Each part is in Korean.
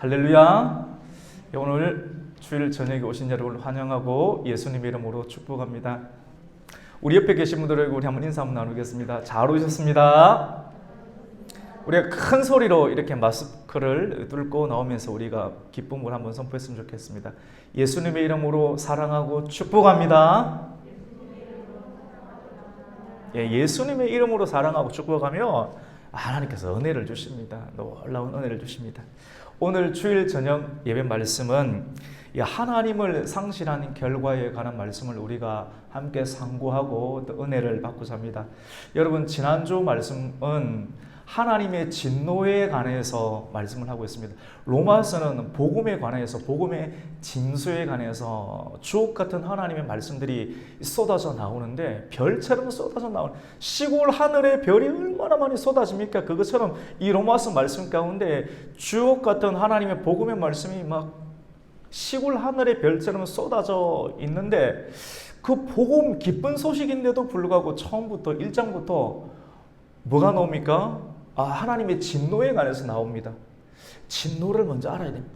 할렐루야. 오늘 주일 저녁에 오신 여러분을 환영하고 예수님 이름으로 축복합니다. 우리 옆에 계신 분들에게 우리 한번 인사 한번 나누겠습니다. 잘 오셨습니다. 우리가 큰 소리로 이렇게 마스크를 뚫고 나오면서 우리가 기쁨을 한번 선포했으면 좋겠습니다. 예수님의 이름으로 사랑하고 축복합니다. 예수님의 이름으로 사랑하고 축복하며 하나님께서 은혜를 주십니다. 놀라운 은혜를 주십니다. 오늘 주일 저녁 예배 말씀은 하나님을 상실하는 결과에 관한 말씀을 우리가 함께 상고하고 또 은혜를 받고자 합니다. 여러분, 지난주 말씀은 하나님의 진노에 관해서 말씀을 하고 있습니다. 로마서는 복음에 관해서, 복음의 진수에 관해서 주옥 같은 하나님의 말씀들이 쏟아져 나오는데, 별처럼 쏟아져 나오는, 시골 하늘의 별이 얼마나 많이 쏟아집니까? 그것처럼 이 로마서 말씀 가운데 주옥 같은 하나님의 복음의 말씀이 막 시골 하늘의 별처럼 쏟아져 있는데, 그 복음 기쁜 소식인데도 불구하고 처음부터 1장부터 뭐가 나옵니까? 하나님의 진노에 관해서 나옵니다. 진노를 먼저 알아야 됩니다.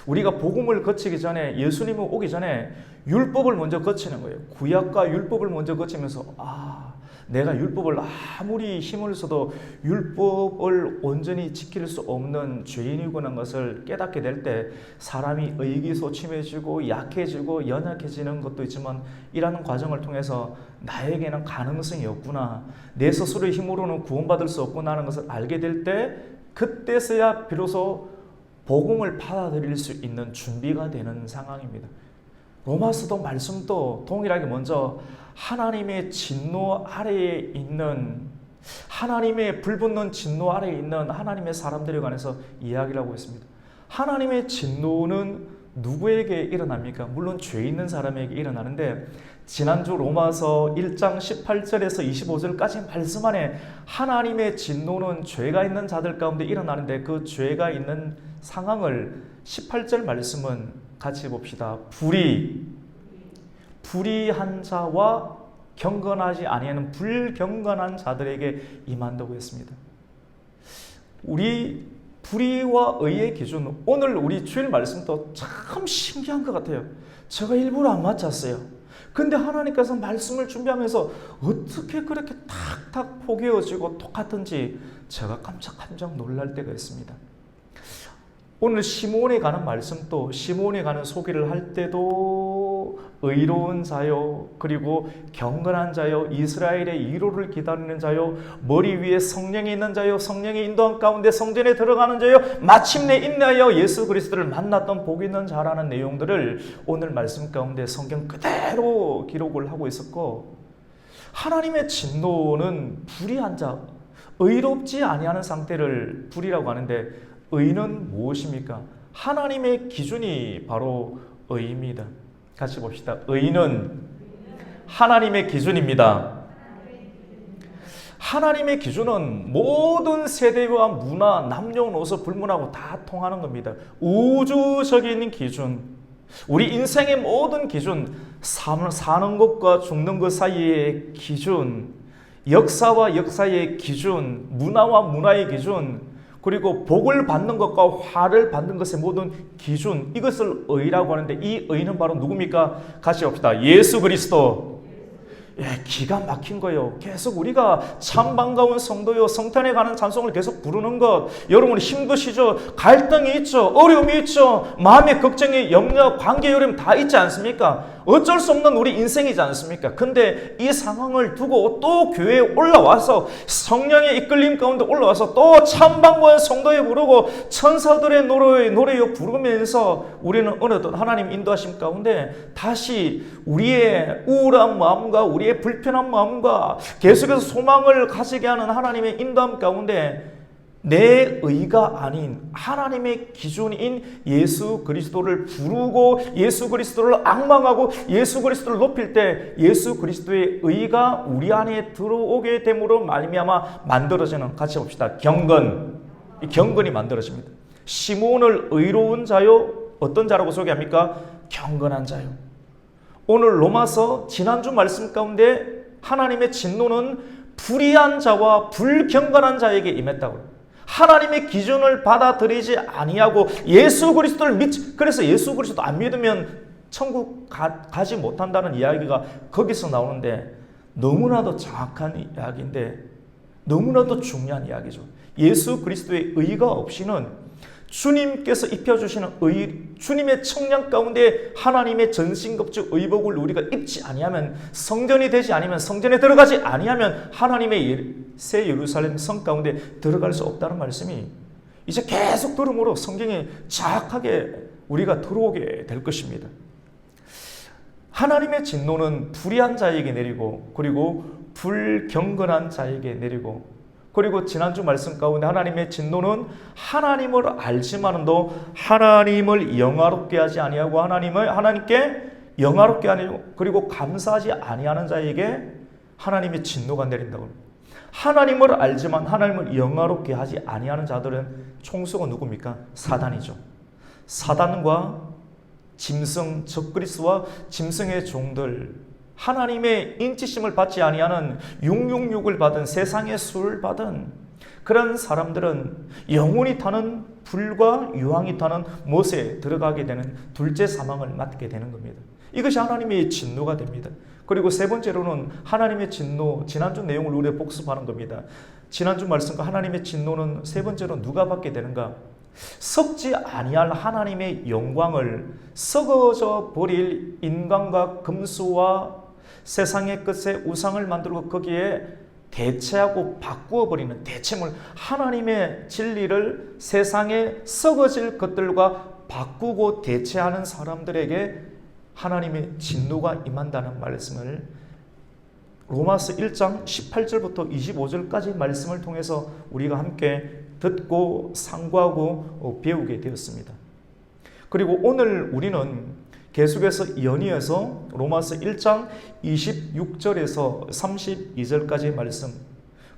우리가 복음을 거치기 전에, 예수님이 오기 전에 율법을 먼저 거치는 거예요. 구약과 율법을 먼저 거치면서 내가 율법을 아무리 힘을 써도 율법을 온전히 지킬 수 없는 죄인이구나 것을 깨닫게 될 때 사람이 의기소침해지고 약해지고 연약해지는 것도 있지만, 이라는 과정을 통해서 나에게는 가능성이 없구나, 내 스스로의 힘으로는 구원받을 수 없구나 하는 것을 알게 될 때, 그때서야 비로소 복음을 받아들일 수 있는 준비가 되는 상황입니다. 로마서도 말씀도 동일하게 먼저 하나님의 진노 아래에 있는, 하나님의 불붙는 진노 아래에 있는 하나님의 사람들에 관해서 이야기를 하고 있습니다. 하나님의 진노는 누구에게 일어납니까? 물론 죄 있는 사람에게 일어나는데, 지난주 로마서 1장 18절에서 25절까지 말씀 안에 하나님의 진노는 죄가 있는 자들 가운데 일어나는데, 그 죄가 있는 상황을 18절 말씀은 같이 봅시다. 불의한 자와 경건하지 아니하는 불경건한 자들에게 임한다고 했습니다. 우리 불의와 의의 기준, 오늘 우리 주일 말씀도 참 신기한 것 같아요. 제가 일부러 안 맞췄어요. 근데 하나님께서 말씀을 준비하면서 어떻게 그렇게 탁탁 포개어지고 똑같은지 제가 깜짝 놀랄 때가 있습니다. 오늘 시몬에 관한 말씀도, 시몬에 관한 소개를 할 때도 의로운 자요, 그리고 경건한 자요, 이스라엘의 위로를 기다리는 자요, 머리 위에 성령이 있는 자요, 성령의 인도함 가운데 성전에 들어가는 자요, 마침내 인내하여 예수 그리스도를 만났던 복 있는 자라는 내용들을 오늘 말씀 가운데 성경 그대로 기록을 하고 있었고, 하나님의 진노는 불의한 자, 의롭지 아니하는 상태를 불의라고 하는데, 의는 무엇입니까? 하나님의 기준이 바로 의입니다. 같이 봅시다. 의는 하나님의 기준입니다. 하나님의 기준은 모든 세대와 문화, 남녀노소 불문하고 다 통하는 겁니다. 우주적인 기준, 우리 인생의 모든 기준, 사는 것과 죽는 것 사이의 기준, 역사와 역사의 기준, 문화와 문화의 기준, 그리고 복을 받는 것과 화를 받는 것의 모든 기준, 이것을 의라고 하는데, 이 의는 바로 누굽니까? 같이 봅시다. 예수 그리스도. 기가 막힌 거예요. 계속 우리가 참 반가운 성도요, 성탄에 가는 찬송을 계속 부르는 것, 여러분 힘드시죠? 갈등이 있죠? 어려움이 있죠? 마음의 걱정이, 염려, 관계 어려움 다 있지 않습니까? 어쩔 수 없는 우리 인생이지 않습니까? 근데 이 상황을 두고 또 교회에 올라와서 성령의 이끌림 가운데 올라와서 또 참 반가운 성도에 부르고 천사들의 노래요 부르면서 우리는 어느덧 하나님 인도하심 가운데 다시 우리의 우울한 마음과 우리의 불편한 마음과 계속해서 소망을 가지게 하는 하나님의 인도함 가운데 내 의가 아닌 하나님의 기준인 예수 그리스도를 부르고 예수 그리스도를 앙망하고 예수 그리스도를 높일 때 예수 그리스도의 의가 우리 안에 들어오게 됨으로 말미암아 만들어지는, 같이 봅시다. 이 경건이 만들어집니다. 시몬을 의로운 자요, 어떤 자라고 소개합니까? 경건한 자요. 오늘 로마서 지난주 말씀 가운데 하나님의 진노는 불의한 자와 불경건한 자에게 임했다고. 하나님의 기준을 받아들이지 아니하고 예수 그리스도를 그래서 예수 그리스도 안 믿으면 천국 가지 못한다는 이야기가 거기서 나오는데 너무나도 정확한 이야기인데 너무나도 중요한 이야기죠. 예수 그리스도의 의가 없이는 주님께서 입혀주시는 주님의 청량 가운데 하나님의 전신급적 의복을 우리가 입지 아니하면, 성전이 되지 아니면, 성전에 들어가지 아니하면 하나님의 새 예루살렘 성 가운데 들어갈 수 없다는 말씀이 이제 계속 들음으로 성경에 정확하게 우리가 들어오게 될 것입니다. 하나님의 진노는 불의한 자에게 내리고, 그리고 불경건한 자에게 내리고, 그리고 지난주 말씀 가운데 하나님의 진노는 하나님을 알지만도 하나님을 영화롭게 하지 아니하고 하나님께 영화롭게 하고 그리고 감사하지 아니하는 자에게 하나님의 진노가 내린다고 합니다. 하나님을 알지만 하나님을 영화롭게 하지 아니하는 자들은 총수가 누굽니까? 사단이죠. 사단과 짐승, 적그리스와 짐승의 종들, 하나님의 인치심을 받지 아니하는 666을 받은, 세상의 수를 받은 그런 사람들은 영혼이 타는 불과 유황이 타는 못에 들어가게 되는 둘째 사망을 맞게 되는 겁니다. 이것이 하나님의 진노가 됩니다. 그리고 세 번째로는 하나님의 진노, 지난주 내용을 우리가 복습하는 겁니다. 지난주 말씀과 하나님의 진노는 세 번째로 누가 받게 되는가? 썩지 아니할 하나님의 영광을 썩어져 버릴 인간과 금수와 세상의 끝에 우상을 만들고 거기에 대체하고 바꾸어 버리는 대체물, 하나님의 진리를 세상의 썩어질 것들과 바꾸고 대체하는 사람들에게 하나님의 진노가 임한다는 말씀을 로마서 1장 18절부터 25절까지 말씀을 통해서 우리가 함께 듣고 상고하고 배우게 되었습니다. 그리고 오늘 우리는 계속해서 연이어서 로마서 1장 26절에서 32절까지의 말씀,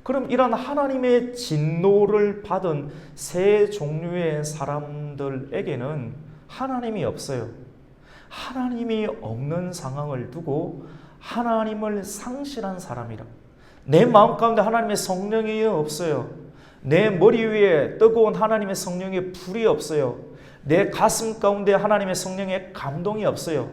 그럼 이런 하나님의 진노를 받은 세 종류의 사람들에게는 하나님이 없어요. 하나님이 없는 상황을 두고 하나님을 상실한 사람이라, 내 마음 가운데 하나님의 성령이 없어요. 내 머리 위에 뜨거운 하나님의 성령의 불이 없어요. 내 가슴 가운데 하나님의 성령의 감동이 없어요.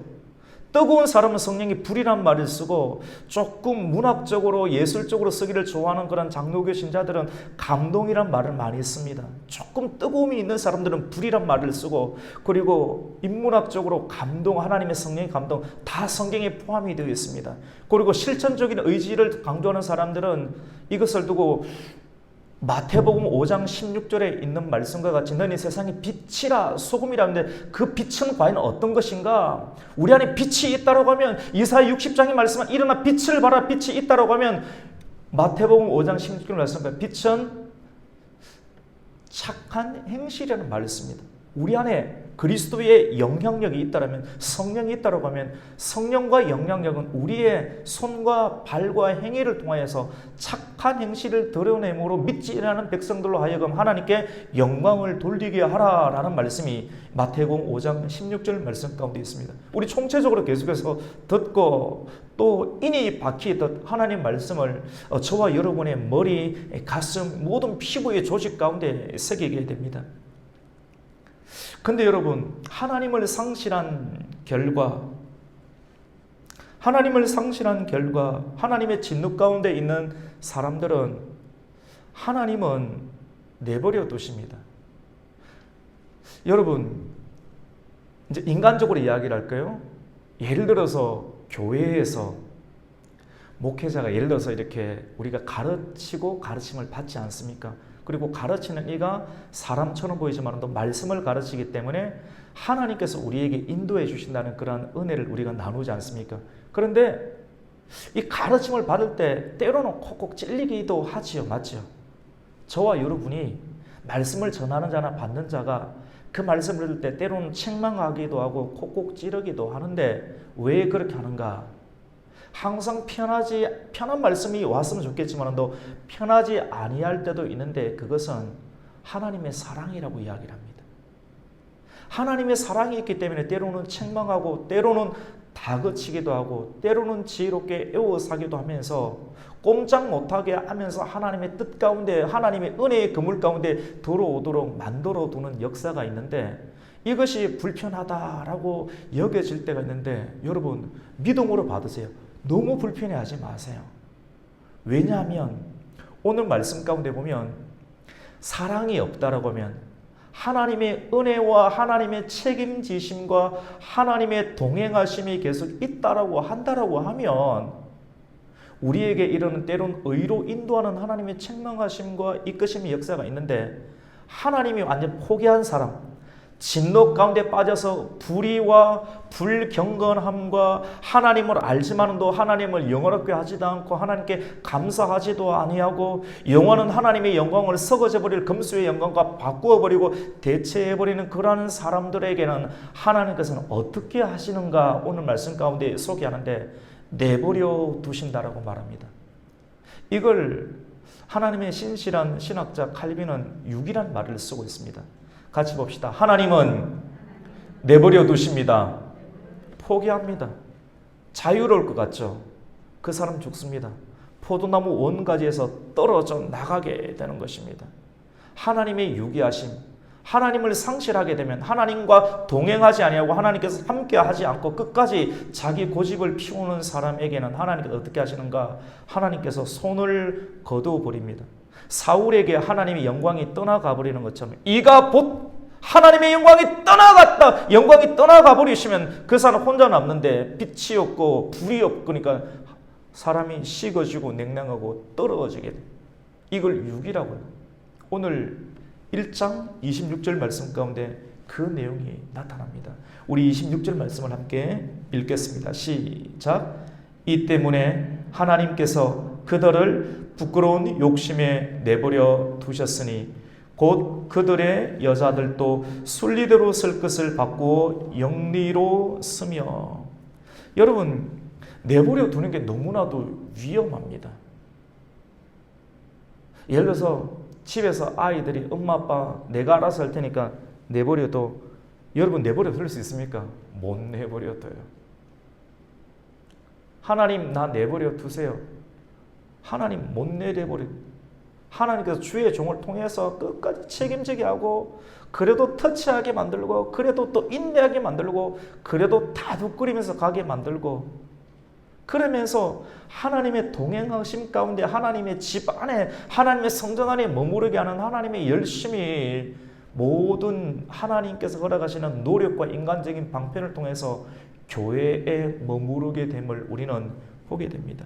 뜨거운 사람은 성령의 불이란 말을 쓰고, 조금 문학적으로 예술적으로 쓰기를 좋아하는 그런 장로교 신자들은 감동이란 말을 많이 씁니다. 조금 뜨거움이 있는 사람들은 불이란 말을 쓰고, 그리고 인문학적으로 감동, 하나님의 성령의 감동 다 성경에 포함이 되어 있습니다. 그리고 실천적인 의지를 강조하는 사람들은 이것을 두고 마태복음 5장 16절에 있는 말씀과 같이 너희 세상의 빛이라 소금이라는데 그 빛은 과연 어떤 것인가? 우리 안에 빛이 있다라고 하면 이사야 60장의 말씀은 일어나 빛을 봐라, 빛이 있다라고 하면 마태복음 5장 16절 말씀과 빛은 착한 행실이라는 말을 씁니다. 우리 안에 그리스도의 영향력이 있다면, 성령이 있다고 하면 성령과 영향력은 우리의 손과 발과 행위를 통하여서 착한 행실을 드러내므로 믿지 않는 백성들로 하여금 하나님께 영광을 돌리게 하라라는 말씀이 마태복음 5장 16절 말씀 가운데 있습니다. 우리 총체적으로 계속해서 듣고 또 인이 박히듯 하나님 말씀을 저와 여러분의 머리, 가슴, 모든 피부의 조직 가운데 새기게 됩니다. 근데 여러분, 하나님을 상실한 결과, 하나님의 진노 가운데 있는 사람들은 하나님은 내버려 두십니다. 여러분, 이제 인간적으로 이야기를 할까요? 예를 들어서 교회에서 목회자가 예를 들어서 이렇게 우리가 가르치고 가르침을 받지 않습니까? 그리고 가르치는 이가 사람처럼 보이지만 또 말씀을 가르치기 때문에 하나님께서 우리에게 인도해 주신다는 그런 은혜를 우리가 나누지 않습니까? 그런데 이 가르침을 받을 때 때로는 콕콕 찔리기도 하지요. 맞죠? 저와 여러분이 말씀을 전하는 자나 받는 자가 그 말씀을 들을 때 때로는 책망하기도 하고 콕콕 찌르기도 하는데 왜 그렇게 하는가? 항상 편한 말씀이 왔으면 좋겠지만도 편하지 아니할 때도 있는데 그것은 하나님의 사랑이라고 이야기를 합니다. 하나님의 사랑이 있기 때문에 때로는 책망하고 때로는 다그치기도 하고 때로는 지혜롭게 애워사기도 하면서 꼼짝 못하게 하면서 하나님의 뜻 가운데 하나님의 은혜의 그물 가운데 들어오도록 만들어두는 역사가 있는데 이것이 불편하다라고 여겨질 때가 있는데 여러분 믿음으로 받으세요. 너무 불편해하지 마세요. 왜냐하면 오늘 말씀 가운데 보면 사랑이 없다라고 하면 하나님의 은혜와 하나님의 책임지심과 하나님의 동행하심이 계속 있다라고 한다라고 하면 우리에게 이르는 때론 의로 인도하는 하나님의 책망하심과 이끄심의 역사가 있는데 하나님이 완전 포기한 사람 진노 가운데 빠져서 불의와 불경건함과 하나님을 알지만도 하나님을 영원하게 하지도 않고 하나님께 감사하지도 아니하고 영원한 하나님의 영광을 썩어져 버릴 금수의 영광과 바꾸어 버리고 대체해 버리는 그러한 사람들에게는 하나님께서는 어떻게 하시는가 오늘 말씀 가운데 소개하는데 내버려 두신다라고 말합니다. 이걸 하나님의 신실한 신학자 칼빈은 육이란 말을 쓰고 있습니다. 같이 봅시다. 하나님은 내버려 두십니다. 포기합니다. 자유로울 것 같죠? 그 사람 죽습니다. 포도나무 원가지에서 떨어져 나가게 되는 것입니다. 하나님의 유기하심, 하나님을 상실하게 되면 하나님과 동행하지 아니하고 하나님께서 함께하지 않고 끝까지 자기 고집을 피우는 사람에게는 하나님께서 어떻게 하시는가? 하나님께서 손을 거두어 버립니다. 사울에게 하나님의 영광이 떠나가 버리는 것처럼 이가 곧 하나님의 영광이 떠나갔다. 영광이 떠나가 버리시면 그 사람 혼자 남는데 빛이 없고 불이 없고 그러니까 사람이 식어지고 냉랭하고 떨어지게 돼. 이걸 육이라고 해요. 오늘 1장 26절 말씀 가운데 그 내용이 나타납니다. 우리 26절 말씀을 함께 읽겠습니다. 시작. 이 때문에 하나님께서 그들을 부끄러운 욕심에 내버려 두셨으니 곧 그들의 여자들도 순리대로 쓸 것을 바꾸어 영리로 쓰며. 여러분 내버려 두는 게 너무나도 위험합니다. 예를 들어서 집에서 아이들이 엄마 아빠 내가 알아서 할 테니까 내버려둬. 여러분 내버려 둘 수 있습니까? 못 내버려 둬요. 하나님 나 내버려 두세요. 하나님 못 내버려. 하나님께서 주의 종을 통해서 끝까지 책임지게 하고 그래도 터치하게 만들고 그래도 또 인내하게 만들고 그래도 다독거리면서 가게 만들고 그러면서 하나님의 동행하심 가운데 하나님의 집 안에 하나님의 성전 안에 머무르게 하는 하나님의 열심히 모든 하나님께서 허락하시는 노력과 인간적인 방편을 통해서 교회에 머무르게 됨을 우리는 보게 됩니다.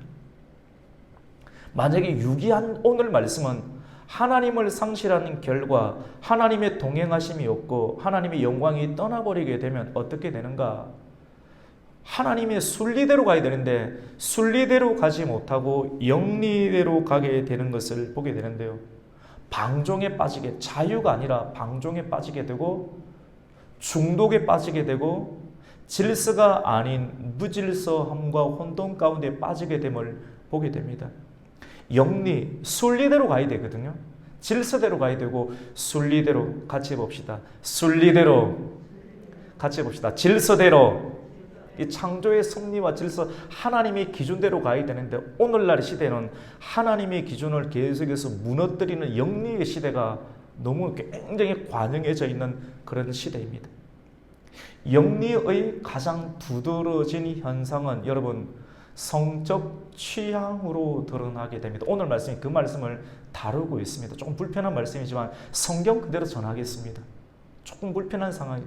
만약에 유기한 오늘 말씀은 하나님을 상실하는 결과 하나님의 동행하심이 없고 하나님의 영광이 떠나버리게 되면 어떻게 되는가? 하나님의 순리대로 가야 되는데 순리대로 가지 못하고 영리대로 가게 되는 것을 보게 되는데요. 방종에 빠지게, 자유가 아니라 방종에 빠지게 되고 중독에 빠지게 되고 질서가 아닌 무질서함과 혼돈 가운데 빠지게 됨을 보게 됩니다. 영리, 순리대로 가야 되거든요. 질서대로 가야 되고 순리대로 같이 봅시다. 순리대로 같이 봅시다. 질서대로. 이 창조의 섭리와 질서 하나님의 기준대로 가야 되는데 오늘날 시대는 하나님의 기준을 계속해서 무너뜨리는 영리의 시대가 너무 굉장히 관영해져 있는 그런 시대입니다. 영리의 가장 두드러진 현상은 여러분 성적 취향으로 드러나게 됩니다. 오늘 말씀이 그 말씀을 다루고 있습니다. 조금 불편한 말씀이지만 성경 그대로 전하겠습니다. 조금 불편한 상황이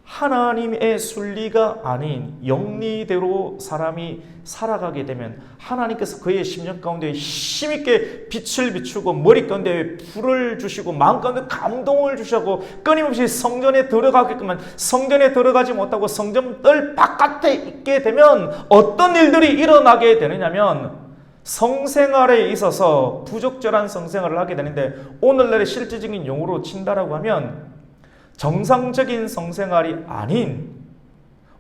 하나님의 순리가 아닌 영리대로 사람이 살아가게 되면 하나님께서 그의 심령 가운데 힘있게 빛을 비추고 머리 가운데 불을 주시고 마음 가운데 감동을 주시고 끊임없이 성전에 들어가게끔 성전에 들어가지 못하고 성전 뜰 바깥에 있게 되면 어떤 일들이 일어나게 되느냐면 성생활에 있어서 부적절한 성생활을 하게 되는데 오늘날의 실질적인 용어로 친다라고 하면 정상적인 성생활이 아닌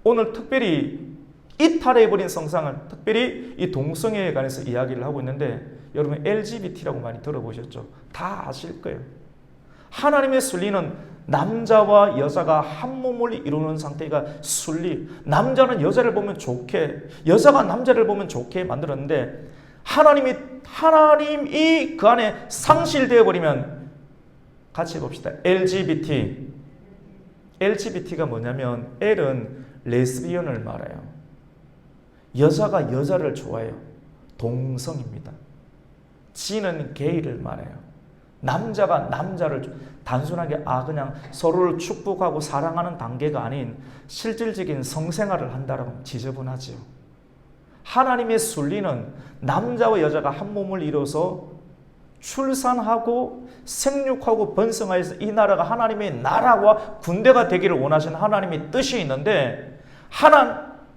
오늘 특별히 이탈해버린 성생활, 특별히 이 동성애에 관해서 이야기를 하고 있는데 여러분 LGBT라고 많이 들어보셨죠? 다 아실 거예요. 하나님의 순리는 남자와 여자가 한 몸을 이루는 상태가 순리. 남자는 여자를 보면 좋게, 여자가 남자를 보면 좋게 만들었는데 하나님이 그 안에 상실되어 버리면, 같이 봅시다. LGBT가 뭐냐면 L은 레스비언을 말해요. 여자가 여자를 좋아해요. 동성입니다. G는 게이를 말해요. 남자가 남자를 단순하게 그냥 서로를 축복하고 사랑하는 단계가 아닌 실질적인 성생활을 한다라고 지저분하지요. 하나님의 순리는 남자와 여자가 한 몸을 이뤄서 출산하고 생육하고 번성하여서 이 나라가 하나님의 나라와 군대가 되기를 원하시는 하나님의 뜻이 있는데,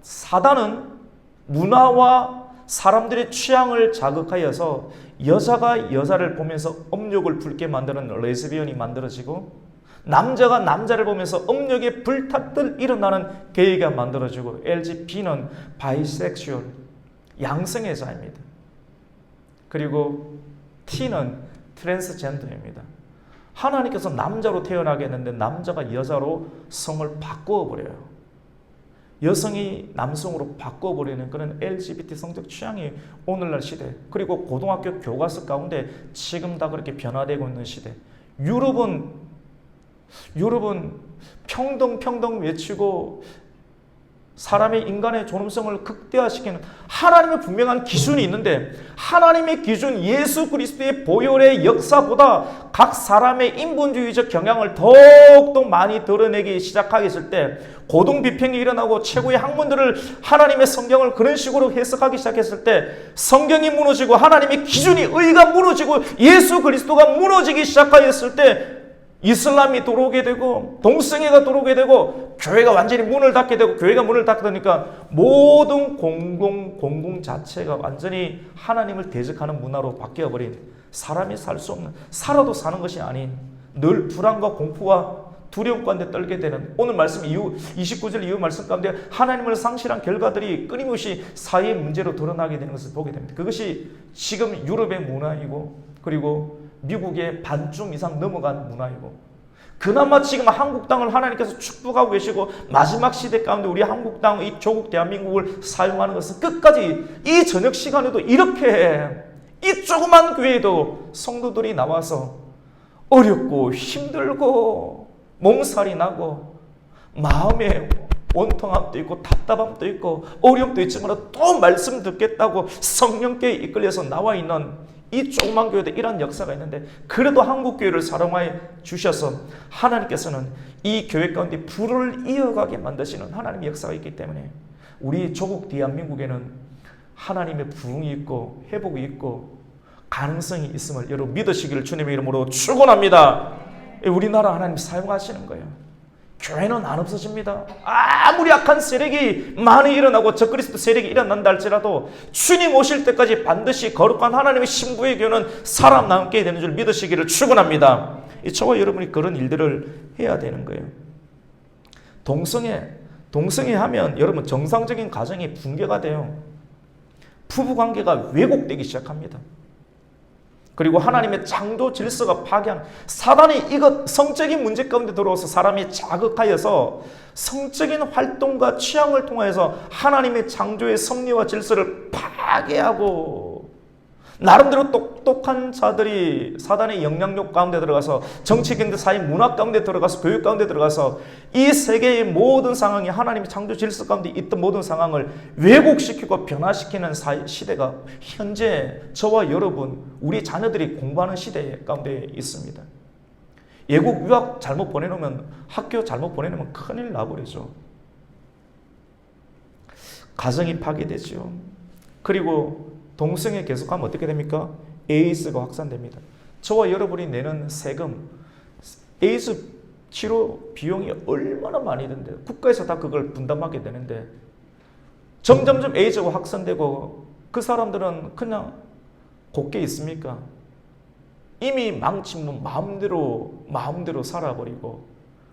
사단은 문화와 사람들의 취향을 자극하여서 여자가 여자를 보면서 업력을 불게 만드는 레즈비언이 만들어지고, 남자가 남자를 보면서 업력의 불탔들 일어나는 게이가 만들어지고, LGBT는 바이섹슈얼, 양성애자입니다. 그리고 T는 트랜스젠더입니다. 하나님께서 남자로 태어나게 했는데 남자가 여자로 성을 바꾸어버려요. 여성이 남성으로 바꿔버리는 그런 LGBT 성적 취향이 오늘날 시대, 그리고 고등학교 교과서 가운데 지금 다 그렇게 변화되고 있는 시대. 유럽은 평등 외치고 사람의 인간의 존엄성을 극대화시키는 하나님의 분명한 기준이 있는데, 하나님의 기준 예수 그리스도의 보혈의 역사보다 각 사람의 인본주의적 경향을 더욱더 많이 드러내기 시작하게 했을 때, 고등비평이 일어나고 최고의 학문들을 하나님의 성경을 그런 식으로 해석하기 시작했을 때, 성경이 무너지고 하나님의 기준이, 의가 무너지고 예수 그리스도가 무너지기 시작하였을 때, 이슬람이 들어오게 되고 동성애가 들어오게 되고 교회가 완전히 문을 닫게 되고, 교회가 문을 닫게 되니까 모든 공공 자체가 완전히 하나님을 대적하는 문화로 바뀌어버린, 사람이 살 수 없는, 살아도 사는 것이 아닌 늘 불안과 공포와 두려움 가운데 떨게 되는, 오늘 말씀 이후 29절 이후 말씀 가운데 하나님을 상실한 결과들이 끊임없이 사회의 문제로 드러나게 되는 것을 보게 됩니다. 그것이 지금 유럽의 문화이고, 그리고 미국의 반쯤 이상 넘어간 문화이고, 그나마 지금 한국 땅을 하나님께서 축복하고 계시고 마지막 시대 가운데 우리 한국 땅, 이 조국 대한민국을 사용하는 것은 끝까지 이 저녁 시간에도 이렇게 이 조그만 교회에도 성도들이 나와서 어렵고 힘들고 몸살이 나고 마음에 원통함도 있고 답답함도 있고 어려움도 있지만 또 말씀 듣겠다고 성령께 이끌려서 나와 있는 이 조그만 교회도 이런 역사가 있는데, 그래도 한국 교회를 사랑하여 주셔서 하나님께서는 이 교회 가운데 불을 이어가게 만드시는 하나님의 역사가 있기 때문에 우리 조국 대한민국에는 하나님의 부흥이 있고 회복이 있고 가능성이 있음을 여러분 믿으시기를 주님의 이름으로 축원합니다. 우리나라 하나님 사용하시는 거예요. 교회는 안 없어집니다. 아무리 악한 세력이 많이 일어나고 적그리스도 세력이 일어난다 할지라도 주님 오실 때까지 반드시 거룩한 하나님의 신부의 교회는 살아남게 되는 줄 믿으시기를 축원합니다. 저와 여러분이 그런 일들을 해야 되는 거예요. 동성애 하면 여러분 정상적인 가정이 붕괴가 돼요. 부부관계가 왜곡되기 시작합니다. 그리고 하나님의 창조 질서가 파괴한, 사단이 이것 성적인 문제 가운데 들어와서 사람이 자극하여서 성적인 활동과 취향을 통하여서 하나님의 창조의 섭리와 질서를 파괴하고, 나름대로 똑똑한 자들이 사단의 영향력 가운데 들어가서 정치, 경제, 사회, 문화 가운데 들어가서 교육 가운데 들어가서 이 세계의 모든 상황이 하나님의 창조 질서 가운데 있던 모든 상황을 왜곡시키고 변화시키는 시대가 현재 저와 여러분, 우리 자녀들이 공부하는 시대 가운데 있습니다. 외국 유학 잘못 보내놓으면, 학교 잘못 보내놓으면 큰일 나버리죠. 가정이 파괴되죠. 그리고 동성애 계속하면 어떻게 됩니까? 에이즈가 확산됩니다. 저와 여러분이 내는 세금, 에이즈 치료 비용이 얼마나 많이 든데 국가에서 다 그걸 분담하게 되는데, 점점점 에이즈가 확산되고 그 사람들은 그냥 곱게 있습니까? 이미 망치면 마음대로 살아버리고,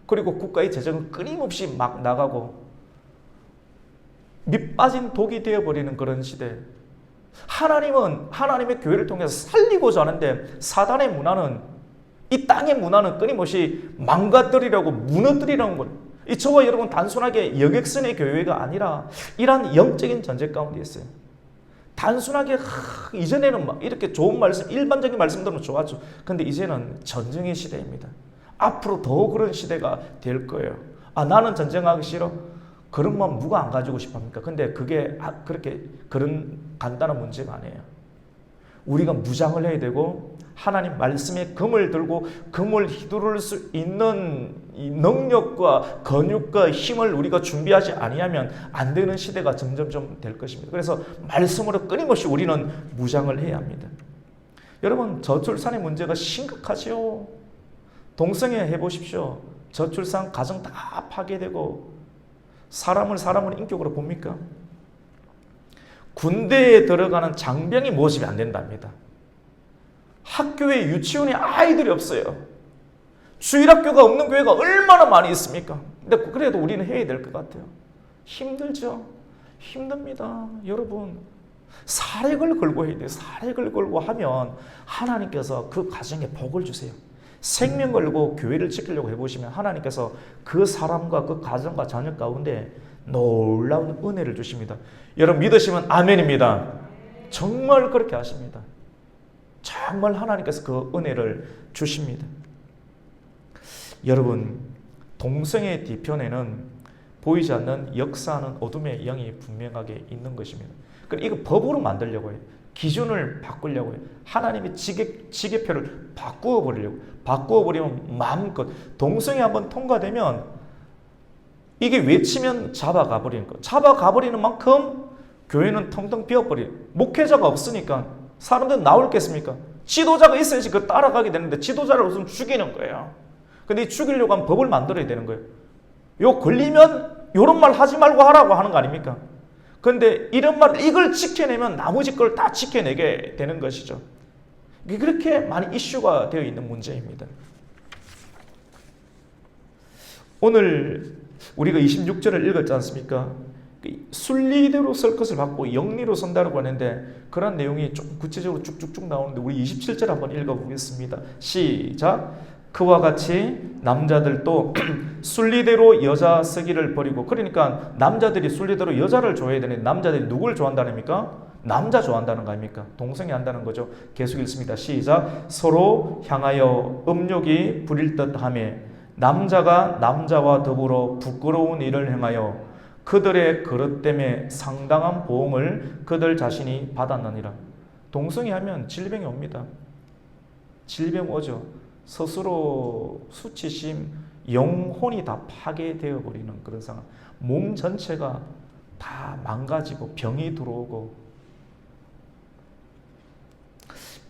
그리고 국가의 재정은 끊임없이 막 나가고 밑 빠진 독이 되어버리는 그런 시대. 하나님은 하나님의 교회를 통해서 살리고자 하는데, 사단의 문화는 이 땅의 문화는 끊임없이 망가뜨리려고 무너뜨리려는 거예요. 이 저와 여러분 단순하게 여객선의 교회가 아니라 이러한 영적인 전쟁 가운데 있어요. 단순하게 이전에는 막 이렇게 좋은 말씀, 일반적인 말씀 들으면 좋았죠. 근데 이제는 전쟁의 시대입니다. 앞으로 더 그런 시대가 될 거예요. 아, 나는 전쟁하기 싫어? 그런 마음 누가 안 가지고 싶어 합니까? 근데 그게 그렇게 그런 간단한 문제가 아니에요. 우리가 무장을 해야 되고 하나님 말씀의 금을 들고 금을 휘두를 수 있는 이 능력과 근육과 힘을 우리가 준비하지 아니하면 안 되는 시대가 점점점 될 것입니다. 그래서 말씀으로 끊임없이 우리는 무장을 해야 합니다. 여러분, 저출산의 문제가 심각하지요. 동성애 해보십시오. 저출산 가정 다 파괴되고 사람을 인격으로 봅니까? 군대에 들어가는 장병이 모집이 안 된답니다. 학교에 유치원에 아이들이 없어요. 주일학교가 없는 교회가 얼마나 많이 있습니까? 근데 그래도 우리는 해야 될 것 같아요. 힘들죠? 힘듭니다. 여러분, 사력을 걸고 해야 돼요. 사력을 걸고 하면 하나님께서 그 가정에 복을 주세요. 생명 걸고 교회를 지키려고 해보시면 하나님께서 그 사람과 그 가정과 자녀 가운데 놀라운 은혜를 주십니다. 여러분 믿으시면 아멘입니다. 정말 그렇게 하십니다. 정말 하나님께서 그 은혜를 주십니다. 여러분, 동성애 뒤편에는 보이지 않는 역사하는 어둠의 영이 분명하게 있는 것입니다. 그러니까 이거 법으로 만들려고 해요. 기준을 바꾸려고 해요. 하나님의 지계표를 바꾸어 버리면 마음껏 동성애 한번 통과되면 이게 외치면 잡아가 버리는 거. 잡아가 버리는 만큼 교회는 텅텅 비어버려요. 목회자가 없으니까 사람들은 나올 게 있습니까? 지도자가 있어야지 그 따라가게 되는데 지도자를 없으면 죽이는 거예요. 근데 죽이려고 하면 법을 만들어야 되는 거예요. 요 걸리면 요런 말 하지 말고 하라고 하는 거 아닙니까? 근데 이런 말, 이걸 지켜내면 나머지 걸 다 지켜내게 되는 것이죠. 그렇게 많이 이슈가 되어 있는 문제입니다. 오늘 우리가 26절을 읽었지 않습니까? 순리대로 설 것을 받고 영리로 선다라고 하는데 그런 내용이 좀 구체적으로 쭉쭉쭉 나오는데 우리 27절 한번 읽어보겠습니다. 시작! 그와 같이 남자들도 순리대로 여자 쓰기를 버리고, 그러니까 남자들이 순리대로 여자를 좋아해야 되는데 남자들이 누굴 좋아한다는 겁니까? 남자 좋아한다는 거 아닙니까? 동성애 한다는 거죠. 계속 읽습니다. 시작! 서로 향하여 음욕이 부릴 듯하며 남자가 남자와 더불어 부끄러운 일을 행하여 그들의 그릇 때문에 상당한 보응을 그들 자신이 받았느니라. 동성애 하면 질병이 옵니다. 질병 오죠. 스스로 수치심, 영혼이 다 파괴되어 버리는 그런 상황. 몸 전체가 다 망가지고 병이 들어오고,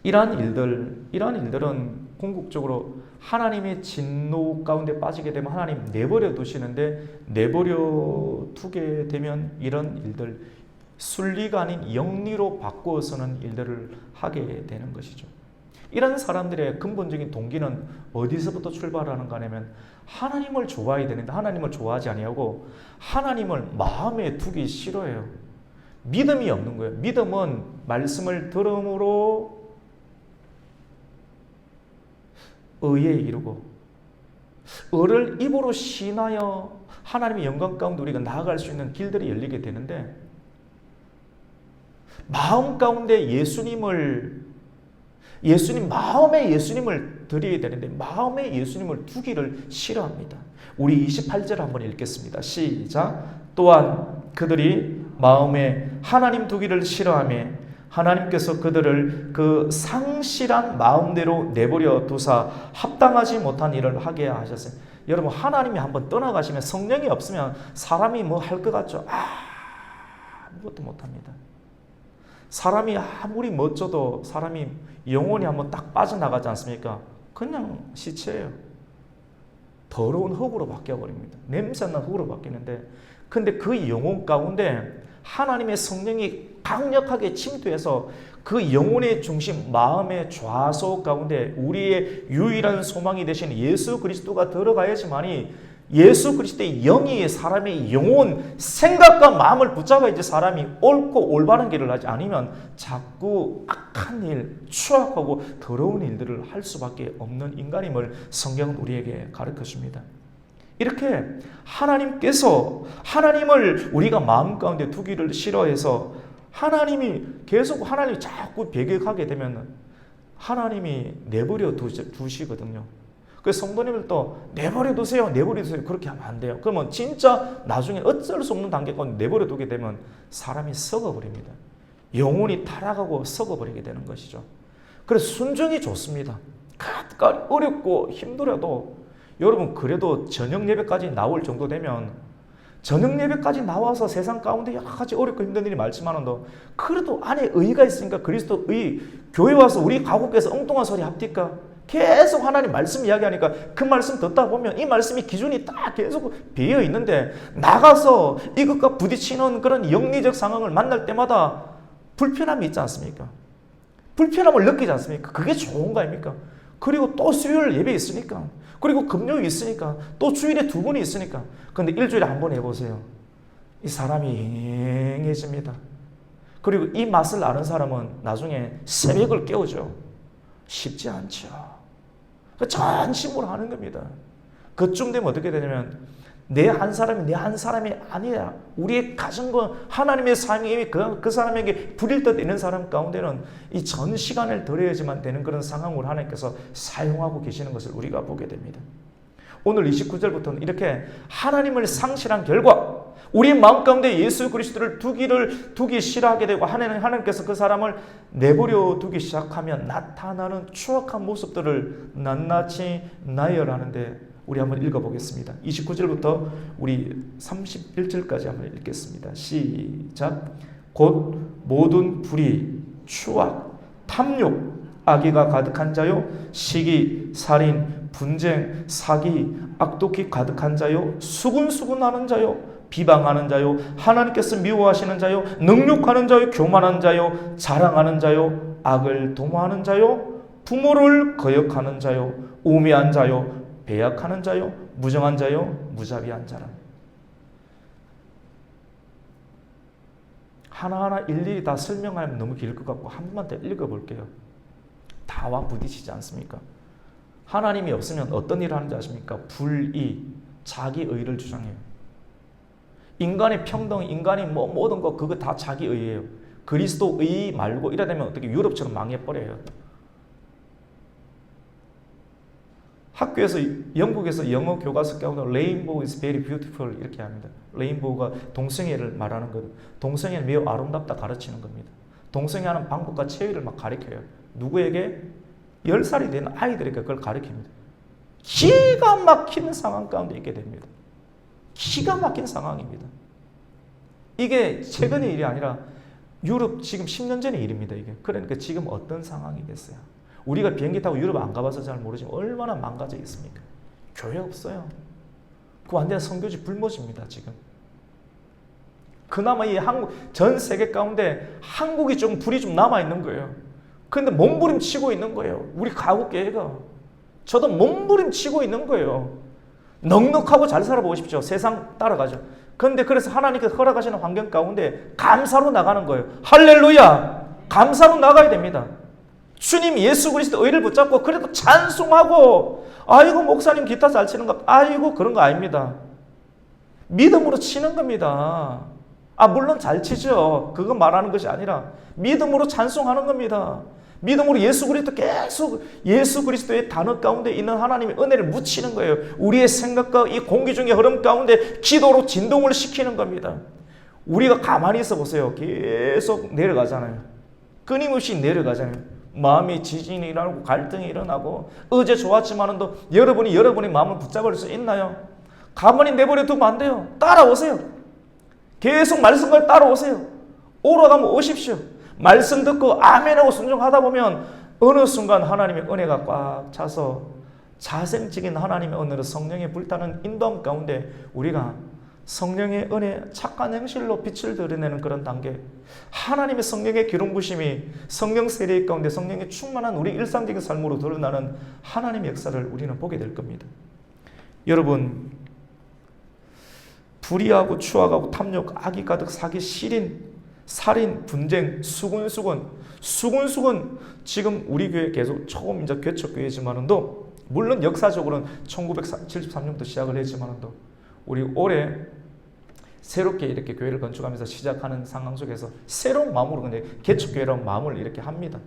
이러한 일들은 궁극적으로 하나님의 진노 가운데 빠지게 되면 하나님 내버려 두시는데, 내버려 두게 되면 이런 일들, 순리가 아닌 영리로 바꾸어서는 일들을 하게 되는 것이죠. 이런 사람들의 근본적인 동기는 어디서부터 출발하는가 하면 하나님을 좋아해야 되는데 하나님을 좋아하지 아니하고 하나님을 마음에 두기 싫어해요. 믿음이 없는 거예요. 믿음은 말씀을 들음으로 의에 이르고, 의를 입으로 신하여 하나님의 영광 가운데 우리가 나아갈 수 있는 길들이 열리게 되는데, 마음 가운데 마음에 예수님을 드려야 되는데 마음에 예수님을 두기를 싫어합니다. 우리 28절 한번 읽겠습니다. 시작! 또한 그들이 마음에 하나님 두기를 싫어하며 하나님께서 그들을 그 상실한 마음대로 내버려 두사 합당하지 못한 일을 하게 하셨어요. 여러분, 하나님이 한번 떠나가시면 성령이 없으면 사람이 뭐 할 것 같죠? 아무것도 못합니다. 사람이 아무리 멋져도 사람이 영혼이 한번 딱 빠져나가지 않습니까? 그냥 시체예요. 더러운 흙으로 바뀌어버립니다. 냄새나는 흙으로 바뀌는데, 근데 그 영혼 가운데 하나님의 성령이 강력하게 침투해서 그 영혼의 중심, 마음의 좌소 가운데 우리의 유일한 소망이 되신 예수 그리스도가 들어가야지만이 예수 그리스도의 영이 사람의 영혼, 생각과 마음을 붙잡아야지 사람이 옳고 올바른 길을 하지 않으면 자꾸 악한 일, 추악하고 더러운 일들을 할 수밖에 없는 인간임을 성경은 우리에게 가르쳐줍니다. 이렇게 하나님께서 하나님을 우리가 마음 가운데 두기를 싫어해서 하나님이 자꾸 배격하게 되면 하나님이 내버려 두시거든요. 그래서 성도님들도 내버려 두세요. 그렇게 하면 안 돼요. 그러면 진짜 나중에 어쩔 수 없는 단계 가운데 내버려 두게 되면 사람이 썩어버립니다. 영혼이 타락하고 썩어버리게 되는 것이죠. 그래서 순종이 좋습니다. 가뜩 어렵고 힘들어도 여러분 그래도 저녁 예배까지 나올 정도 되면 저녁 예배까지 나와서 세상 가운데 여러 가지 어렵고 힘든 일이 많지만도 그래도 안에 의가 있으니까 그리스도 의, 교회 와서 우리 가곡에서 엉뚱한 소리 합니까? 계속 하나님 말씀 이야기하니까 그 말씀 듣다 보면 이 말씀이 기준이 딱 계속 비어 있는데 나가서 이것과 부딪히는 그런 영리적 상황을 만날 때마다 불편함이 있지 않습니까? 불편함을 느끼지 않습니까? 그게 좋은 거 아닙니까? 그리고 또 수요일 예배 있으니까, 그리고 금요일 있으니까, 또 주일에 2번이 있으니까. 근데 일주일에 한 번 해보세요. 이 사람이 행해집니다. 그리고 이 맛을 아는 사람은 나중에 새벽을 깨우죠. 쉽지 않죠. 전심으로 하는 겁니다. 그쯤 되면 어떻게 되냐면 내 한 사람이 아니라 우리의 가정과 하나님의 삶이 그 사람에게 부릴 듯 있는 사람 가운데는 이 전 시간을 들여야지만 되는 그런 상황으로 하나님께서 사용하고 계시는 것을 우리가 보게 됩니다. 오늘 29절부터는 이렇게 하나님을 상실한 결과 우리 마음 가운데 예수 그리스도를 두기 싫어하게 되고 하나님께서 그 사람을 내버려 두기 시작하면 나타나는 추악한 모습들을 낱낱이 나열하는데 우리 한번 읽어보겠습니다. 29절부터 우리 31절까지 한번 읽겠습니다. 시작. 곧 모든 불의, 추악, 탐욕, 악의가 가득한 자요, 시기, 살인, 분쟁, 사기, 악독이 가득한 자요, 수군수군하는 자요, 비방하는 자요, 하나님께서 미워하시는 자요, 능욕하는 자요, 교만한 자요, 자랑하는 자요, 악을 도모하는 자요, 부모를 거역하는 자요, 우매한 자요, 배약하는 자요, 무정한 자요, 무자비한 자라. 하나하나 일일이 다 설명하면 너무 길 것 같고 한 번만 더 읽어볼게요. 다와 부딪히지 않습니까? 하나님이 없으면 어떤 일을 하는지 아십니까? 불의, 자기 의를 주장해요. 인간의 평등, 인간이 모든 거 그거 다 자기 의예요. 그리스도 의 말고 이래 되면 어떻게 유럽처럼 망해버려요. 학교에서 영국에서 영어 교과서 가운데 Rainbow is very beautiful 이렇게 합니다. 레인보우가 동성애를 말하는 것, 동성애는 매우 아름답다 가르치는 겁니다. 동성애하는 방법과 체위를 막 가르쳐요. 누구에게? 10살이 된 아이들에게 그걸 가르칩니다. 기가 막히는 상황 가운데 있게 됩니다. 기가 막힌 상황입니다. 이게 최근의 일이 아니라 유럽 지금 10년 전의 일입니다. 이게. 그러니까 지금 어떤 상황이겠어요? 우리가 비행기 타고 유럽 안 가봐서 잘 모르지만 얼마나 망가져 있습니까? 교회 없어요. 그 완전 선교지 불모집니다. 지금. 그나마 이 전 세계 가운데 한국이 좀 불이 좀 남아있는 거예요. 그런데 몸부림치고 있는 거예요. 우리 가국교회가. 저도 몸부림치고 있는 거예요. 넉넉하고 잘 살아보십시오. 세상 따라가죠. 그런데 그래서 하나님께서 허락하시는 환경 가운데 감사로 나가는 거예요. 할렐루야! 감사로 나가야 됩니다. 주님 예수 그리스도 의를 붙잡고 그래도 찬송하고 아이고 목사님 기타 잘 치는 것 아이고 그런 거 아닙니다. 믿음으로 치는 겁니다. 물론 잘 치죠. 그거 말하는 것이 아니라 믿음으로 찬송하는 겁니다. 믿음으로 예수 그리스도 계속 예수 그리스도의 단어 가운데 있는 하나님의 은혜를 묻히는 거예요. 우리의 생각과 이 공기 중의 흐름 가운데 기도로 진동을 시키는 겁니다. 우리가 가만히 있어 보세요. 계속 내려가잖아요. 끊임없이 내려가잖아요. 마음이 지진이 일어나고 갈등이 일어나고 어제 좋았지만은 또 여러분의 마음을 붙잡을 수 있나요? 가만히 내버려 두면 안 돼요. 따라오세요. 계속 말씀을 따라오세요. 오러 가면 오십시오. 말씀 듣고 아멘하고 순종하다 보면 어느 순간 하나님의 은혜가 꽉 차서 자생적인 하나님의 은혜로 성령의 불타는 인도함 가운데 우리가 성령의 은혜, 착한 행실로 빛을 드러내는 그런 단계, 하나님의 성령의 기름 부심이 성령 세례 가운데 성령의 충만한 우리 일상적인 삶으로 드러나는 하나님의 역사를 우리는 보게 될 겁니다. 여러분, 불의하고 추악하고 탐욕, 악이 가득 사기, 시린, 살인, 분쟁, 수군수군. 지금 우리 교회 계속 처음 이제 개척교회지만은도 물론 역사적으로는 1973년부터 시작을 했지만은도 우리 올해 새롭게 이렇게 교회를 건축하면서 시작하는 상황 속에서 새로운 마음으로 근데 개척교회라는 마음을 이렇게 합니다.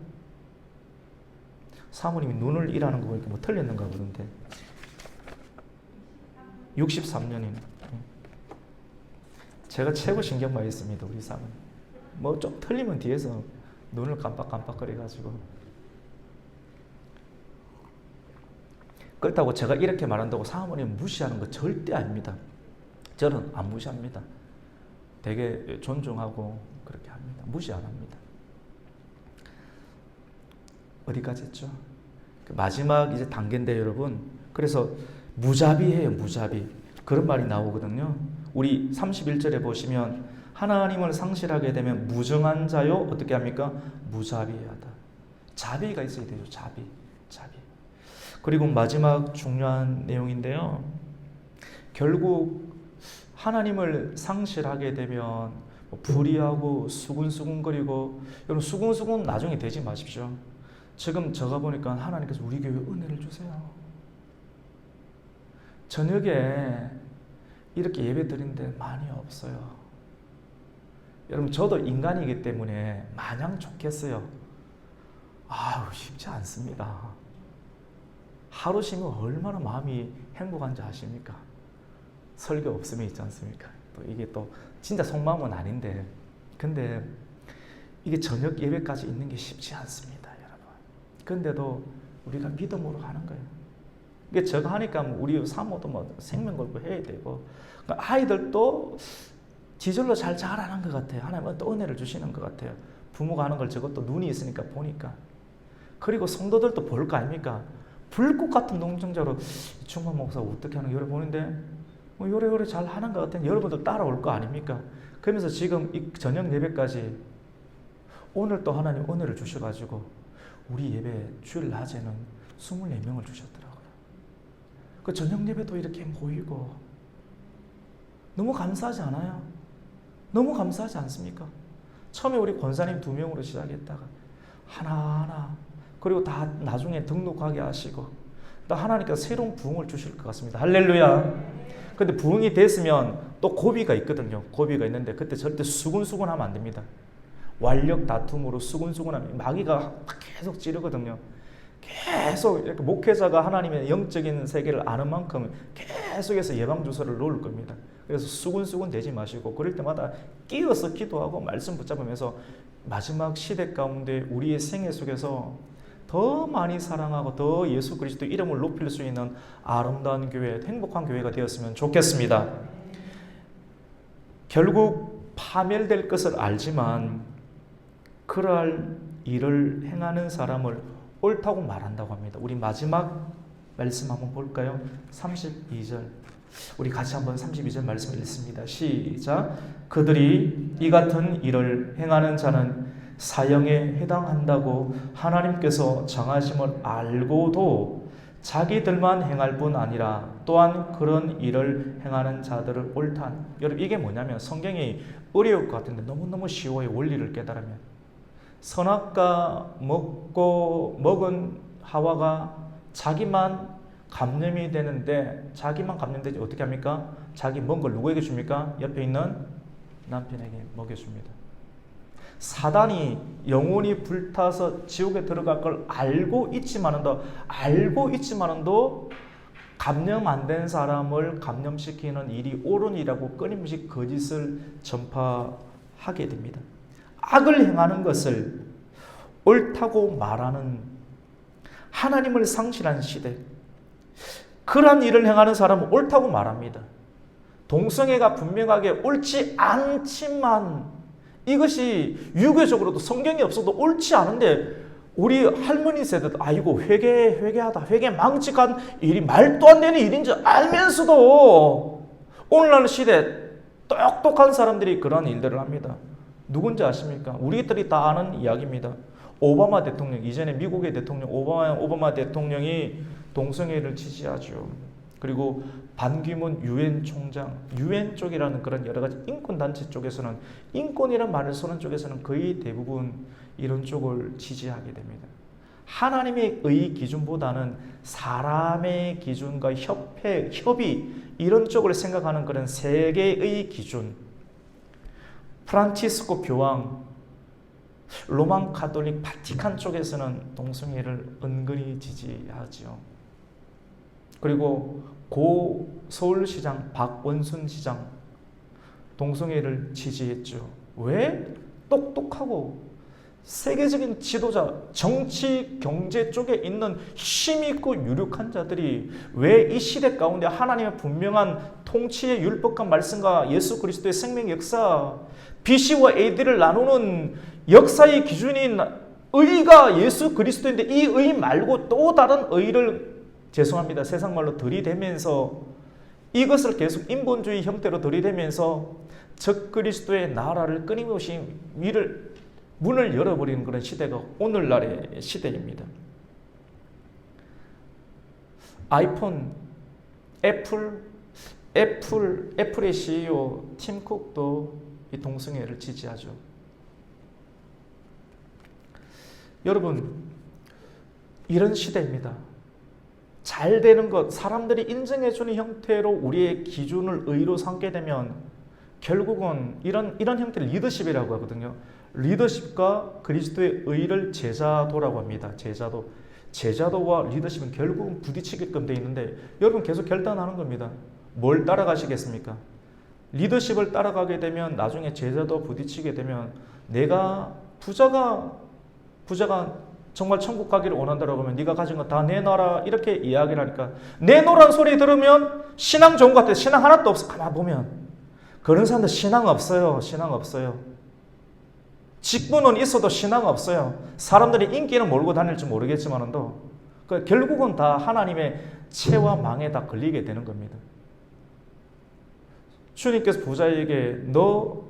사모님이 눈을 일하는 거 보니까 뭐 틀렸는가 보던데 63년이네. 제가 최고 신경 많이 씁니다. 우리 사모님 뭐 좀 틀리면 뒤에서 눈을 깜빡깜빡거려가지고 그렇다고 제가 이렇게 말한다고 사모님 무시하는 거 절대 아닙니다. 저는 안 무시합니다. 되게 존중하고 그렇게 합니다. 무시 안 합니다. 어디까지 했죠? 마지막 이제 단계인데 여러분, 그래서 무자비해요. 무자비. 그런 말이 나오거든요. 우리 31절에 보시면 하나님을 상실하게 되면 무정한 자요 어떻게 합니까? 무자비하다. 자비가 있어야 돼요. 자비. 그리고 마지막 중요한 내용인데요. 결국 하나님을 상실하게 되면 불의하고 수군수군거리고, 여러분 수군수군 나중에 되지 마십시오. 지금 제가 보니까 하나님께서 우리 교회에 은혜를 주세요. 저녁에 이렇게 예배 드리는데 많이 없어요. 여러분 저도 인간이기 때문에 마냥 좋겠어요. 아유 쉽지 않습니다. 하루 쉬면 얼마나 마음이 행복한지 아십니까? 설교 없으면 있지 않습니까? 또 이게 또 진짜 속마음은 아닌데, 근데 이게 저녁 예배까지 있는 게 쉽지 않습니다, 여러분. 근데도 우리가 믿음으로 하는 거예요. 이게 제가 하니까 우리 사모도 뭐 생명 걸고 해야 되고, 그러니까 아이들도 지절로 잘 자라는 것 같아요. 하나님은 또 은혜를 주시는 것 같아요. 부모가 하는 걸 저것도 눈이 있으니까 보니까. 그리고 성도들도 볼 거 아닙니까? 불꽃 같은 농정자로 충만 목사가 어떻게 하는 거 여러 보는데 뭐 요래요래 잘 하는 것 같아요. 여러분들 따라올 거 아닙니까? 그러면서 지금 이 저녁 예배까지 오늘 또 하나님 은혜를 주셔가지고 우리 예배 주일 낮에는 24명을 주셨더라고요. 그 저녁 예배도 이렇게 모이고 너무 감사하지 않아요? 너무 감사하지 않습니까? 처음에 우리 권사님 2명으로 시작했다가 하나하나, 그리고 다 나중에 등록하게 하시고 또 하나님께서 새로운 부흥을 주실 것 같습니다. 할렐루야. 근데 부흥이 됐으면 또 고비가 있거든요. 고비가 있는데 그때 절대 수군수군 하면 안 됩니다. 완력 다툼으로 수군수군하면 마귀가 계속 찌르거든요. 계속 이렇게 목회자가 하나님의 영적인 세계를 아는 만큼 계속해서 예방주사를 놓을 겁니다. 그래서 수군수군 되지 마시고 그럴 때마다 끼어서 기도하고 말씀 붙잡으면서 마지막 시대 가운데 우리의 생애 속에서 더 많이 사랑하고 더 예수 그리스도 이름을 높일 수 있는 아름다운 교회, 행복한 교회가 되었으면 좋겠습니다. 결국 파멸될 것을 알지만 그러할 일을 행하는 사람을 옳다고 말한다고 합니다. 우리 마지막 말씀 한번 볼까요? 32절. 우리 같이 한번 32절 말씀 읽습니다. 시작. 그들이 이 같은 일을 행하는 자는 사형에 해당한다고 하나님께서 정하심을 알고도 자기들만 행할 뿐 아니라 또한 그런 일을 행하는 자들을 옳다. 여러분 이게 뭐냐면 성경이 어려울 것 같은데 너무너무 쉬워요. 원리를 깨달으면. 선악과 먹은 하와가 자기만 감염이 되는데 자기만 감염되지 어떻게 합니까? 자기 먹은 걸 누구에게 줍니까? 옆에 있는 남편에게 먹여줍니다. 사단이 영혼이 불타서 지옥에 들어갈 걸 알고 있지만은도 감염 안 된 사람을 감염시키는 일이 옳은 일이라고 끊임없이 거짓을 전파하게 됩니다. 악을 행하는 것을 옳다고 말하는 하나님을 상실한 시대, 그러한 일을 행하는 사람은 옳다고 말합니다. 동성애가 분명하게 옳지 않지만 이것이 유교적으로도 성경이 없어도 옳지 않은데 우리 할머니 세대도 아이고 회개하다, 회개 망측한 일이 말도 안 되는 일인 줄 알면서도 오늘날 시대 똑똑한 사람들이 그런 일들을 합니다. 누군지 아십니까? 우리들이 다 아는 이야기입니다. 오바마 대통령, 이전에 미국의 대통령 오바마 대통령이 동성애를 지지하죠. 그리고 반기문 유엔 총장, 유엔 쪽이라는 그런 여러 가지 인권단체 쪽에서는, 인권이라는 말을 쓰는 쪽에서는 거의 대부분 이런 쪽을 지지하게 됩니다. 하나님의 의 기준보다는 사람의 기준과 협의 이런 쪽을 생각하는 그런 세계의 기준. 프란치스코 교황, 로만 가톨릭 바티칸 쪽에서는 동성애를 은근히 지지하죠. 그리고 고 서울시장 박원순 시장 동성애를 지지했죠. 왜? 똑똑하고 세계적인 지도자, 정치, 경제 쪽에 있는 힘있고 유력한 자들이 왜 이 시대 가운데 하나님의 분명한 통치의 율법과 말씀과 예수 그리스도의 생명 역사, BC와 AD를 나누는 역사의 기준인 의가 예수 그리스도인데, 이 의 말고 또 다른 의를, 죄송합니다, 세상 말로 들이대면서 이것을 계속 인본주의 형태로 들이대면서 적그리스도의 나라를 끊임없이 문을 열어버리는 그런 시대가 오늘날의 시대입니다. 아이폰, 애플의 CEO 팀 쿡도 이 동성애를 지지하죠. 여러분, 이런 시대입니다. 잘 되는 것, 사람들이 인정해주는 형태로 우리의 기준을 의로 삼게 되면 결국은 이런 형태를 리더십이라고 하거든요. 리더십과 그리스도의 의를 제자도라고 합니다. 제자도와 리더십은 결국은 부딪히게끔 되어 있는데, 여러분 계속 결단하는 겁니다. 뭘 따라가시겠습니까? 리더십을 따라가게 되면 나중에 제자도 부딪히게 되면, 내가 부자가 정말 천국 가기를 원한다라고 하면 네가 가진 거 다 내놔라 이렇게 이야기를 하니까, 내놓으라는 소리 들으면 신앙 좋은 것 같아요. 신앙 하나도 없어. 가만 보면 그런 사람들 신앙 없어요. 직분은 있어도 신앙 없어요. 사람들이 인기는 몰고 다닐지 모르겠지만도 결국은 다 하나님의 채와 망에 다 걸리게 되는 겁니다. 주님께서 부자에게 너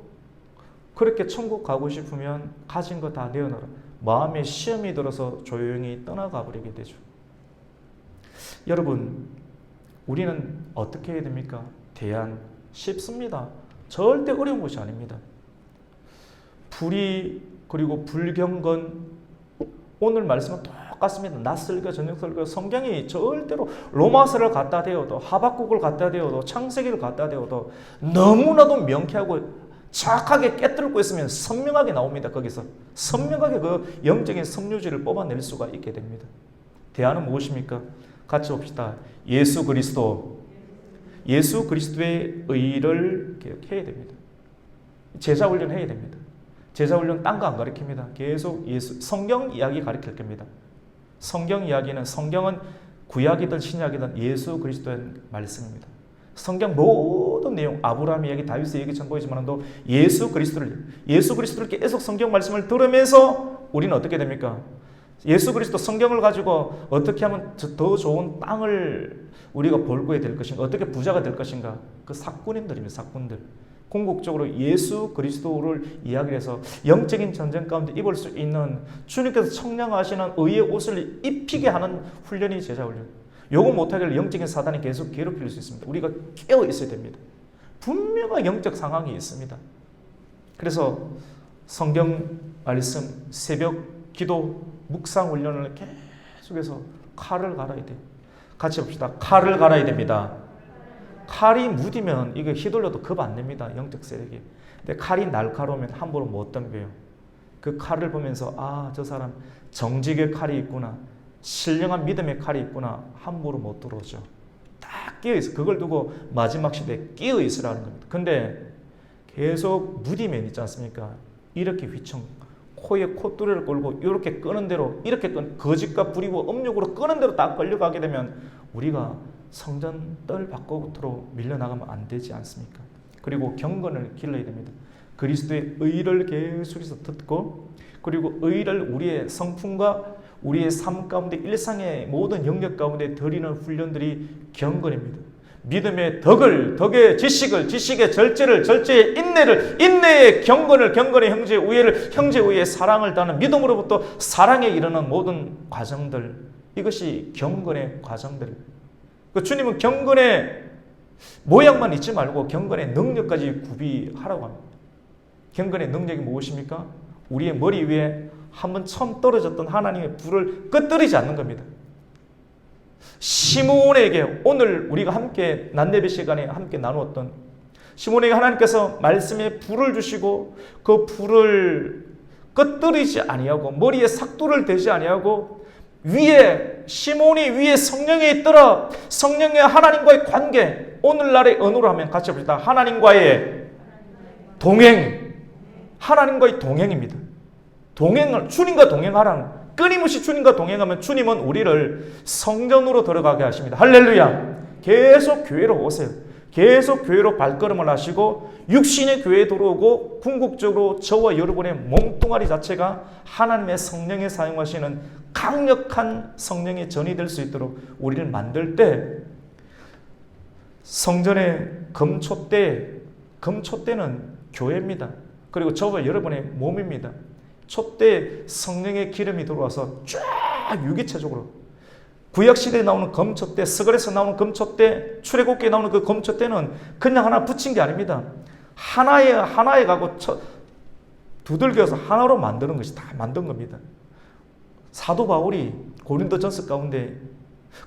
그렇게 천국 가고 싶으면 가진 거 다 내어놔라. 마음에 시험이 들어서 조용히 떠나가 버리게 되죠. 여러분, 우리는 어떻게 해야 됩니까? 대안 쉽습니다. 절대 어려운 것이 아닙니다. 불의 그리고 불경건, 오늘 말씀은 똑같습니다. 낮설교, 저녁설교, 성경이 절대로 로마서를 갖다 대어도, 하박국을 갖다 대어도, 창세기를 갖다 대어도 너무나도 명쾌하고 정확하게 깨뚫고 있으면 선명하게 나옵니다. 거기서 선명하게 그 영적인 섬유질을 뽑아낼 수가 있게 됩니다. 대안은 무엇입니까? 같이 봅시다. 예수 그리스도의 의를 개혁해야 됩니다. 제자 훈련 해야 됩니다. 제자 훈련 딴 거 안 가르칩니다. 계속 성경 이야기 가르칠 겁니다. 성경은 구약이든 신약이든 예수 그리스도의 말씀입니다. 성경 모든 내용, 아브라함 이야기, 다윗의 얘기 전 보이지만도 예수 그리스도를 계속 성경 말씀을 들으면서 우리는 어떻게 됩니까? 예수 그리스도 성경을 가지고 어떻게 하면 더 좋은 땅을 우리가 벌고야 될 것인가, 어떻게 부자가 될 것인가, 그 사꾼님들입니다. 사꾼들. 궁극적으로 예수 그리스도를 이야기해서 영적인 전쟁 가운데 입을 수 있는, 주님께서 청량하시는 의의 옷을 입히게 하는 훈련이 제자 훈련. 요거 못하길 영적인 사단이 계속 괴롭힐 수 있습니다. 우리가 깨어 있어야 됩니다. 분명한 영적 상황이 있습니다. 그래서 성경 말씀, 새벽 기도, 묵상 훈련을 계속해서 칼을 갈아야 돼요. 같이 봅시다. 칼을 갈아야 됩니다. 칼이 무디면 이거 휘둘러도 겁 안 냅니다. 영적 세력이. 근데 칼이 날카로우면 함부로 못 덤벼요. 그 칼을 보면서 저 사람 정직의 칼이 있구나, 신령한 믿음의 칼이 있구나, 함부로 못 들어오죠. 딱 끼어있어. 그걸 두고 마지막 시대에 끼어있으라는 겁니다. 근데 계속 무디면 있지 않습니까? 이렇게 코에 콧뚜레를 걸고 이렇게 끄는 대로, 거짓과 불의와 음욕으로 끄는 대로 딱 걸려가게 되면 우리가 성전 뜰 밖으로 밀려나가면 안 되지 않습니까? 그리고 경건을 길러야 됩니다. 그리스도의 의를 계속해서 듣고, 그리고 의를 우리의 성품과 우리의 삶 가운데, 일상의 모든 영역 가운데 드리는 훈련들이 경건입니다. 믿음의 덕의 지식의 절제의 인내의 경건의 형제의 우애를, 형제의 우애의 사랑을 다하는 믿음으로부터 사랑에 이르는 모든 과정들, 이것이 경건의 과정들. 그 주님은 경건의 모양만 잊지 말고 경건의 능력까지 구비하라고 합니다. 경건의 능력이 무엇입니까? 우리의 머리 위에 한번 처음 떨어졌던 하나님의 불을 끄트리지 않는 겁니다. 시므온에게 오늘 우리가 함께 난예배 시간에 함께 나누었던 시므온에게 하나님께서 말씀의 불을 주시고 그 불을 끄트리지 아니하고 머리에 삭도를 대지 아니하고 위에 시므온이 위에 성령에 있더라. 성령의 하나님과의 관계, 오늘날의 언어로 하면 같이 봅시다. 하나님과의 동행, 하나님과의 동행입니다. 동행을 주님과 동행하라는, 끊임없이 주님과 동행하면 주님은 우리를 성전으로 들어가게 하십니다. 할렐루야. 계속 교회로 오세요. 계속 교회로 발걸음을 하시고 육신의 교회에 들어오고 궁극적으로 저와 여러분의 몸뚱아리 자체가 하나님의 성령에 사용하시는 강력한 성령의 전이 될 수 있도록 우리를 만들 때 성전의 금촛대는 교회입니다. 그리고 저와 여러분의 몸입니다. 촛대에 성령의 기름이 들어와서 쫙 유기체적으로 구약시대에 나오는 금촛대, 스걸에서 나오는 금촛대, 출애굽기에 나오는 그 금촛대는 그냥 하나 붙인 게 아닙니다. 하나에 가고 두들겨서 하나로 만드는 것이 다 만든 겁니다. 사도 바울이 고린도전서 가운데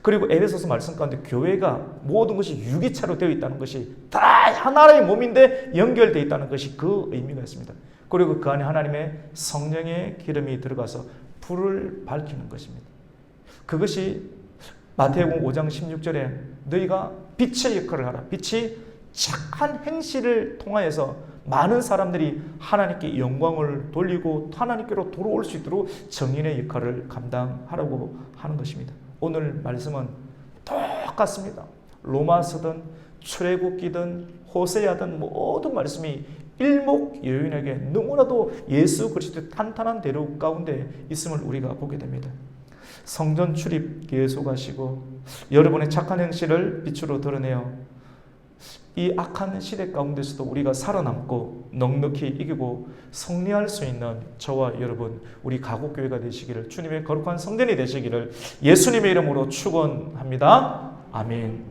그리고 에베소서 말씀 가운데 교회가 모든 것이 유기체로 되어 있다는 것이 다 하나의 몸인데 연결되어 있다는 것이 그 의미가 있습니다. 그리고 그 안에 하나님의 성령의 기름이 들어가서 불을 밝히는 것입니다. 그것이 마태복음 5장 16절에 너희가 빛의 역할을 하라. 빛이 착한 행실을 통하여서 많은 사람들이 하나님께 영광을 돌리고 하나님께로 돌아올 수 있도록 정인의 역할을 감당하라고 하는 것입니다. 오늘 말씀은 똑같습니다. 로마서든 출애굽기든 호세아든 모든 말씀이 일목요연하게 너무나도 예수 그리스도의 탄탄한 대로 가운데 있음을 우리가 보게 됩니다. 성전 출입 계속하시고 여러분의 착한 행실을 빛으로 드러내어 이 악한 시대 가운데서도 우리가 살아남고 넉넉히 이기고 승리할 수 있는 저와 여러분 우리 가곡교회가 되시기를 주님의 거룩한 성전이 되시기를 예수님의 이름으로 축원합니다. 아멘.